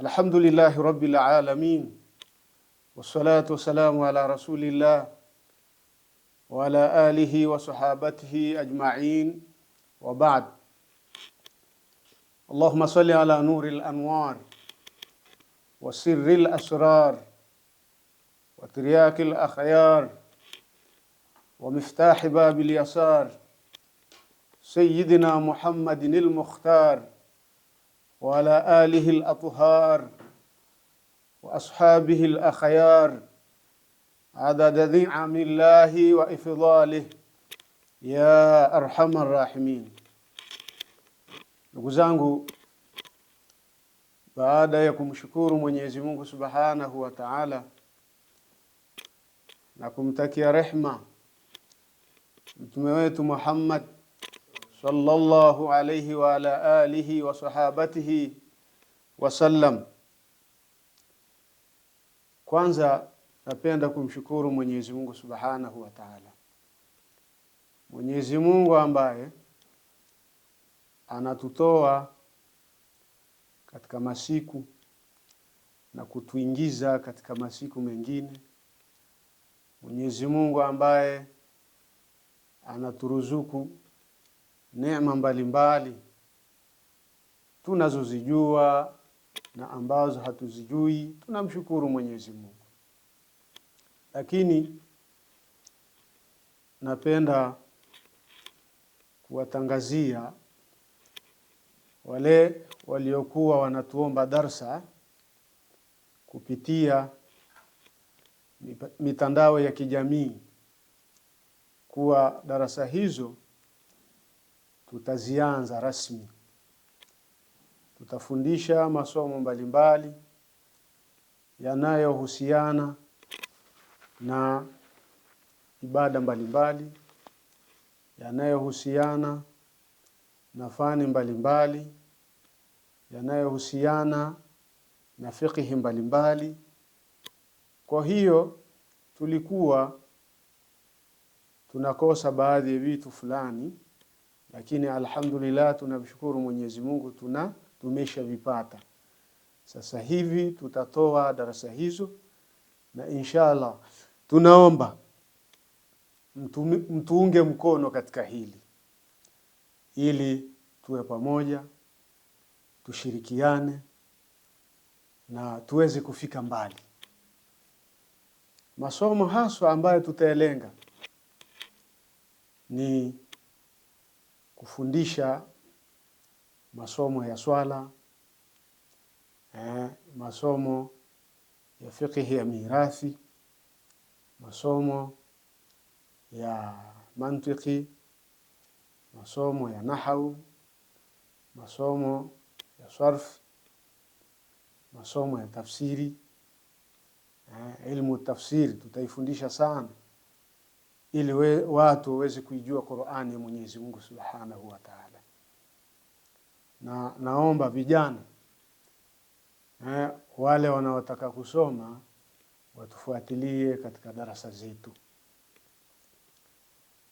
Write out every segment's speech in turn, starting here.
الحمد لله رب العالمين والصلاة والسلام على رسول الله وعلى آله وصحابته أجمعين وبعد. اللهم صل على نور الأنوار وسر الأسرار وترياك الأخيار ومفتاح باب اليسار سيدنا محمد المختار وعلى آله الأطهار وأصحابه الأخيار عدد نعم الله وإفضاله يا أرحم الراحمين. Ndugu zangu, baada ya kumshukuru Mwenyezi Mungu Subhanahu wa Ta'ala na kumtakia rehma mtume wetu Muhammad sallallahu alayhi wa ala alihi wa sahabatihi wasallam, kwanza napenda kumshukuru Mwenyezi Mungu Subhanahu wa Ta'ala. Mwenyezi Mungu ambaye anatutoa katika masiku na kutuingiza katika masiku mengine. Mwenyezi Mungu ambaye anaturuzuku neema mbalimbali tunazozijua na ambazo hatuzijui. Tunamshukuru Mwenyezi Mungu. Lakini napenda kuwatangazia wale waliokuwa wanatuomba darsa kupitia mitandao ya kijamii kuwa darasa hizo tutazianza rasmi. Tutafundisha masomo mbalimbali yanayohusiana na ibada mbalimbali, yanayohusiana na fani mbalimbali, yanayohusiana na fiqh mbalimbali. Kwa hiyo tulikuwa tunakosa baadhi ya vitu fulani, lakini alhamdulillah tunamshukuru Mwenyezi Mungu tumeshavipata. Sasa hivi tutatoa darasa hizo, na inshallah tunaomba mtuunge mkono katika hili ili tuwe pamoja, tushirikiane na tuweze kufika mbali. Masomo haswa ambayo tutaelenga ni kufundisha masomo ya swala, masomo ya fiqh ya mirathi, masomo ya mantiki, masomo ya nahwu, masomo ya sarf, masomo ya tafsiri. Ilmu tafsiri tutaifundisha sana ili watu waweze kuijua Qur'ani ya Mwenyezi Mungu Subhanahu wa Ta'ala. Na naomba vijana wale wanaotaka kusoma watufuatilie katika darasa zetu,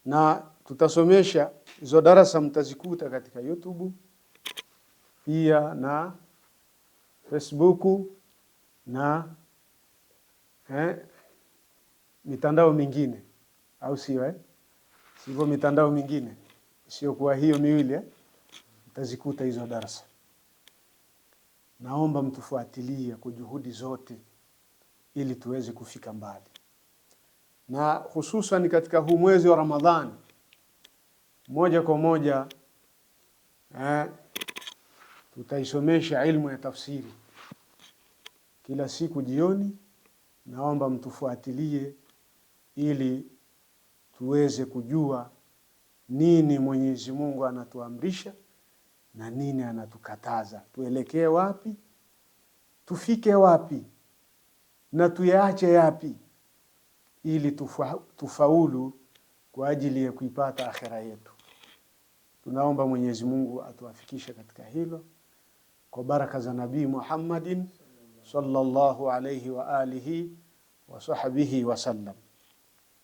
na tutasomesha hizo darasa, mtazikuta katika YouTube pia na Facebook na mitandao mingine, au sio? Sivyo mitandao mingine sio kwa hiyo miwili, mtazikuta hizo darasa. Naomba mtufuatilie kwa juhudi zote ili tuweze kufika mbali, na hususan katika huu mwezi wa Ramadhani moja kwa moja tutaisomesha ilmu ya tafsiri kila siku jioni. Naomba mtufuatilie ili tuweze kujua nini Mwenyezi Mungu anatuamrisha na nini anatukataza, tuelekee wapi, tufike wapi, na tuyaache yapi, ili tufaulu kwa ajili ya kuipata akhira yetu. Tunaomba Mwenyezi Mungu atuafikishe katika hilo kwa baraka za Nabii Muhammadin sallallahu alayhi wa alihi wa sahbihi wasallam.